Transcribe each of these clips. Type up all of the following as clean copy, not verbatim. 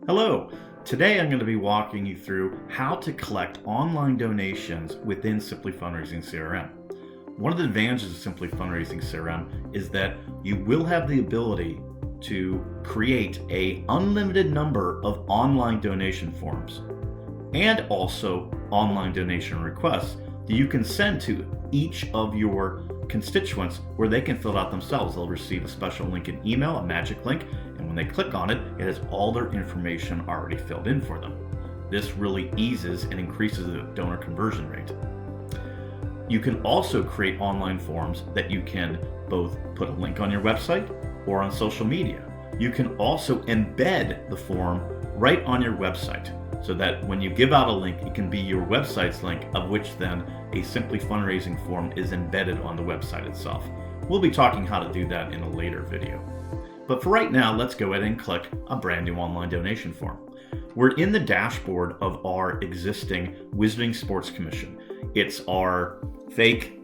Hello. Today I'm going to be walking you through how to collect online donations within Simply Fundraising CRM. One of the advantages of Simply Fundraising CRM is that you will have the ability to create an unlimited number of online donation forms and also online donation requests that you can send to each of your constituents where they can fill it out themselves. They'll receive a special link in email, a magic link, and when they click on it, it has all their information already filled in for them. This really eases and increases the donor conversion rate. You can also create online forms that you can both put a link on your website or on social media. You can also embed the form right on your website so that when you give out a link, it can be your website's link, of which then a Simply Fundraising form is embedded on the website itself. We'll be talking how to do that in a later video. But for right now, let's go ahead and click a brand new online donation form. We're in the dashboard of our existing Wizarding Sports Commission. It's our fake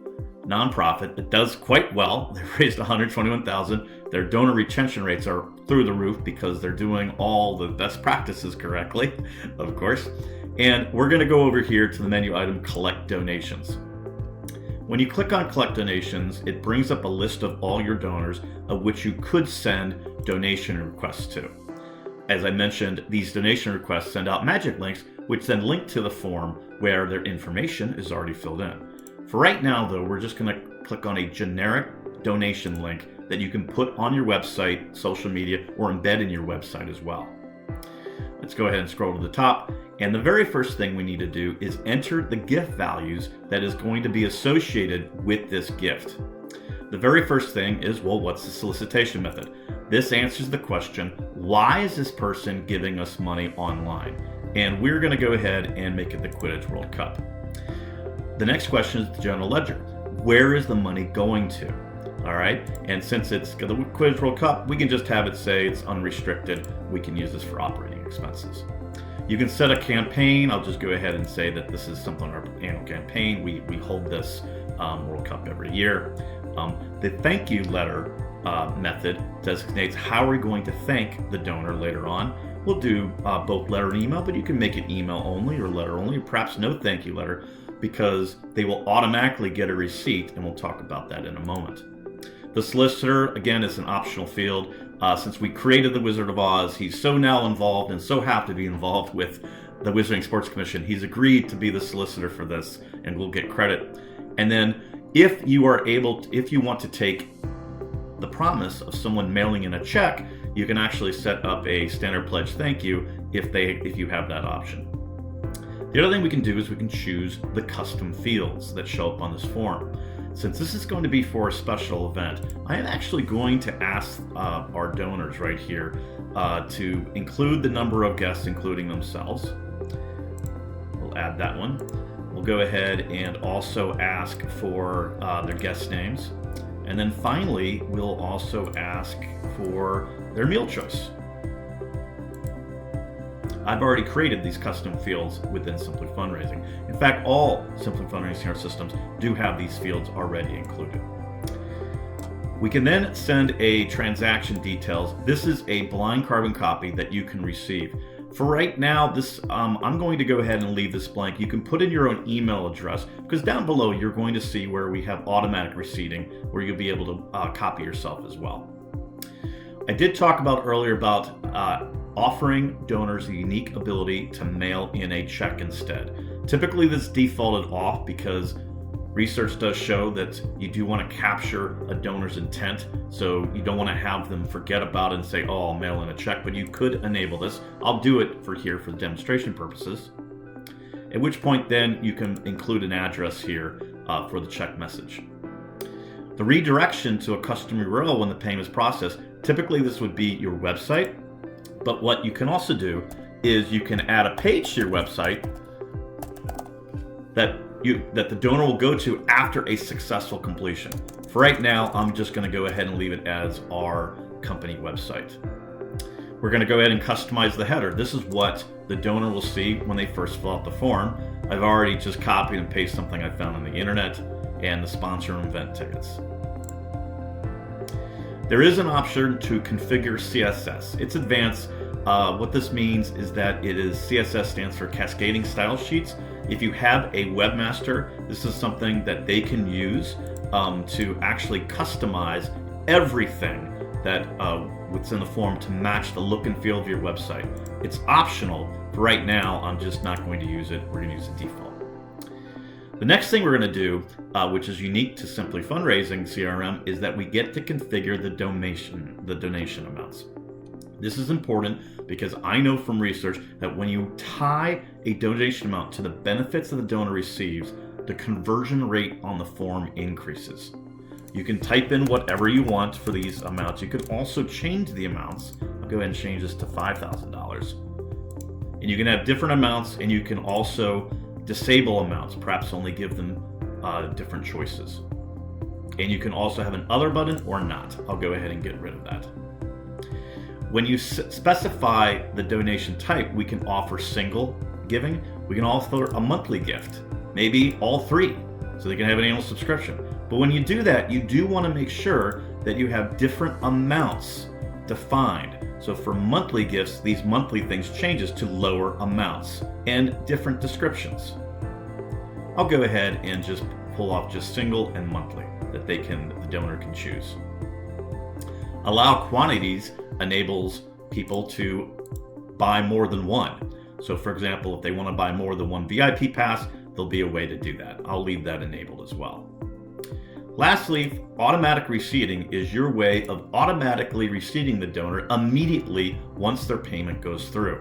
nonprofit that does quite well. They've raised $121,000. Their donor retention rates are through the roof because they're doing all the best practices correctly, of course. And we're going to go over here to the menu item, Collect Donations. When you click on Collect Donations, it brings up a list of all your donors of which you could send donation requests to. As I mentioned, these donation requests send out magic links, which then link to the form where their information is already filled in. For right now, though, we're just going to click on a generic donation link that you can put on your website, social media, or embed in your website as well. Let's go ahead and scroll to the top. And the very first thing we need to do is enter the gift values that is going to be associated with this gift. The very first thing is, well, what's the solicitation method? This answers the question, why is this person giving us money online? And we're going to go ahead and make it the Quidditch World Cup. The next question is the general ledger. Where is the money going to? All right, and since it's the Quidditch World Cup, we can just have it say it's unrestricted. We can use this for operating expenses. You can set a campaign. I'll just go ahead and say that this is something on our annual campaign. We hold this World Cup every year. The thank you letter method designates how we're going to thank the donor later on. We'll do both letter and email, but you can make it email only or letter only, or perhaps no thank you letter, because they will automatically get a receipt, and we'll talk about that in a moment. The solicitor, again, is an optional field. Since we created the Wizard of Oz, he's so now involved and so happy to be involved with the Wizarding Sports Commission. He's agreed to be the solicitor for this, and we'll get credit. And then if you are able to, if you want to take the promise of someone mailing in a check, you can actually set up a standard pledge thank you if you have that option. The other thing we can do is we can choose the custom fields that show up on this form. Since this is going to be for a special event, I am actually going to ask our donors right here to include the number of guests, including themselves. We'll add that one. We'll go ahead and also ask for their guest names. And then finally, we'll also ask for their meal choice. I've already created these custom fields within Simply Fundraising. In fact, all Simply Fundraising CRM systems do have these fields already included. We can then send a transaction details. This is a blind carbon copy that you can receive. For right now, I'm going to go ahead and leave this blank. You can put in your own email address, because down below you're going to see where we have automatic receipting, where you'll be able to copy yourself as well. I did talk about earlier about offering donors a unique ability to mail in a check instead. Typically this defaulted off because research does show that you do want to capture a donor's intent, so you don't want to have them forget about it and say, oh, I'll mail in a check, but you could enable this. I'll do it for demonstration purposes, at which point then you can include an address here for the check message. The redirection to a custom URL when the payment is processed, typically this would be your website. But what you can also do is you can add a page to your website that the donor will go to after a successful completion. For right now, I'm just going to go ahead and leave it as our company website. We're going to go ahead and customize the header. This is what the donor will see when they first fill out the form. I've already just copied and pasted something I found on the internet and the sponsor and event tickets. There is an option to configure CSS. It's advanced. What this means is that CSS stands for Cascading Style Sheets. If you have a webmaster, this is something that they can use to actually customize everything that what's in the form to match the look and feel of your website. It's optional. For right now, I'm just not going to use it. We're going to use the default. The next thing we're going to do, which is unique to Simply Fundraising CRM, is that we get to configure the donation amounts. This is important because I know from research that when you tie a donation amount to the benefits that the donor receives, the conversion rate on the form increases. You can type in whatever you want for these amounts. You could also change the amounts. I'll go ahead and change this to $5,000. And you can have different amounts, and you can also disable amounts, perhaps only give them different choices. And you can also have an other button or not. I'll go ahead and get rid of that. When you specify the donation type, we can offer single giving. We can offer a monthly gift, maybe all three, so they can have an annual subscription. But when you do that, you do want to make sure that you have different amounts defined. So for monthly gifts, these monthly things changes to lower amounts and different descriptions. I'll go ahead and just pull off just single and monthly that the donor can choose. Allow quantities enables people to buy more than one. So for example, if they want to buy more than one VIP pass, there'll be a way to do that. I'll leave that enabled as well. Lastly, automatic receipting is your way of automatically receipting the donor immediately once their payment goes through.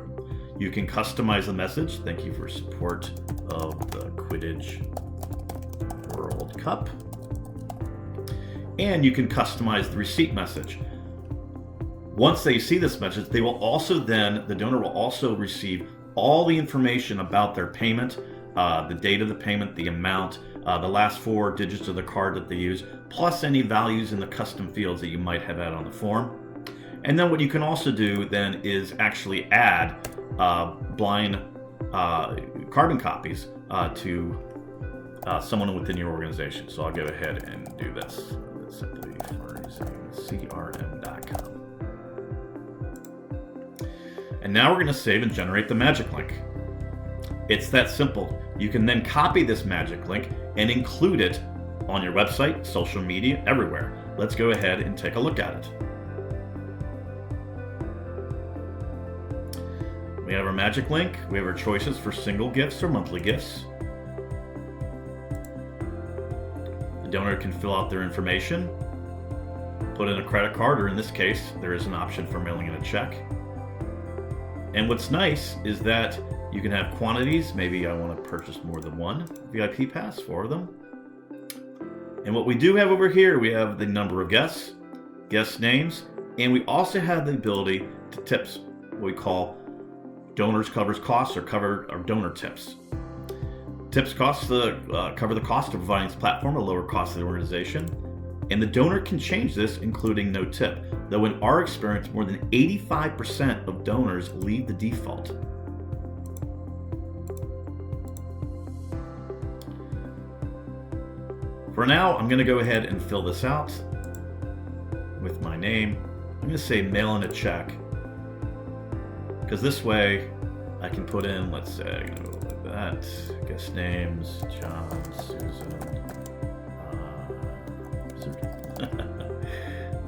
You can customize the message. Thank you for support of the Quidditch World Cup. And you can customize the receipt message. Once they see this message, the donor will also receive all the information about their payment, the date of the payment, the amount, the last 4 digits of the card that they use, plus any values in the custom fields that you might have had on the form. And then what you can also do then is actually add blind carbon copies to someone within your organization. So I'll go ahead and do this. SimplyFundraisingCRM.com. And now we're going to save and generate the magic link. It's that simple. You can then copy this magic link and include it on your website, social media, everywhere. Let's go ahead and take a look at it. We have our magic link. We have our choices for single gifts or monthly gifts. The donor can fill out their information, put in a credit card, or in this case, there is an option for mailing in a check. And what's nice is that you can have quantities. Maybe I want to purchase more than one VIP pass, 4 of them. And what we do have over here, we have the number of guests, guest names, and we also have the ability to tips, what we call donors covers costs or donor tips. Tips costs cover the cost of providing this platform at a lower cost to the organization. And the donor can change this, including no tip. Though in our experience, more than 85% of donors leave the default. For now, I'm going to go ahead and fill this out with my name. I'm going to say mail in a check, because this way I can put in, let's say, I'm going to go like that, guest names, John, Susan,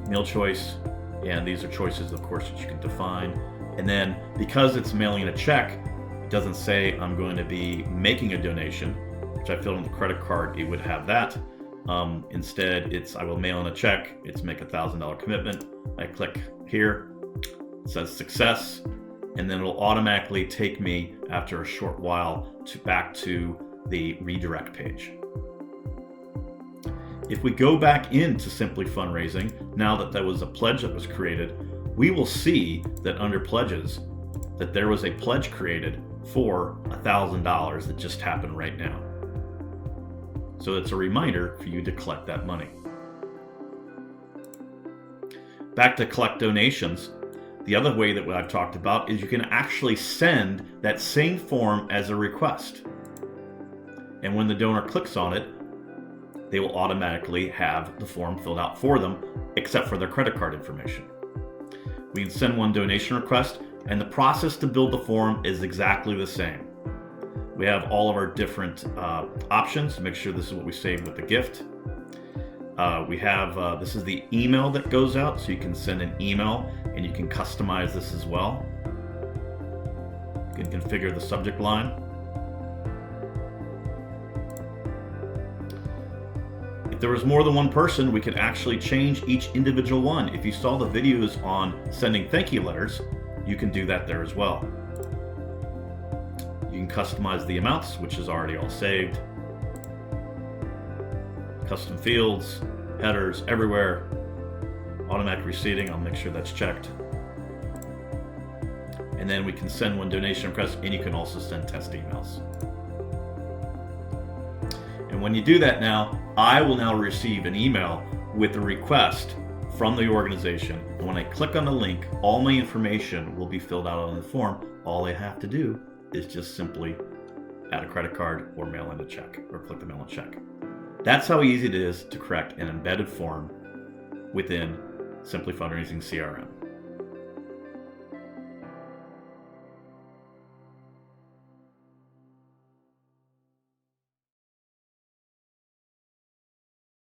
meal choice, and these are choices, of course, that you can define. And then because it's mailing a check, it doesn't say I'm going to be making a donation, which I filled in the credit card, it would have that. Instead, it's I will mail in a check, it's make $1,000 commitment. I click here, it says success, and then it'll automatically take me after a short while back to the redirect page. If we go back into Simply Fundraising, now that there was a pledge that was created, we will see that under pledges, that there was a pledge created for $1,000 that just happened right now. So it's a reminder for you to collect that money. Back to collect donations, the other way that I've talked about is you can actually send that same form as a request. And when the donor clicks on it, they will automatically have the form filled out for them, except for their credit card information. We can send one donation request And the process to build the form is exactly the same. We have all of our different options to make sure this is what we saved with the gift. We have, this is the email that goes out, so you can send an email and you can customize this as well. You can configure the subject line. If there was more than one person, we could actually change each individual one. If you saw the videos on sending thank you letters, you can do that there as well. You can customize the amounts, which is already all saved. Custom fields, headers, everywhere. Automatic receipting, I'll make sure that's checked. And then we can send one donation request, and you can also send test emails. And when you do that now, I will now receive an email with a request from the organization. And when I click on the link, all my information will be filled out on the form. All I have to do is just simply add a credit card or mail in a check, or click the mail in check. That's how easy it is to correct an embedded form within Simply Fundraising CRM.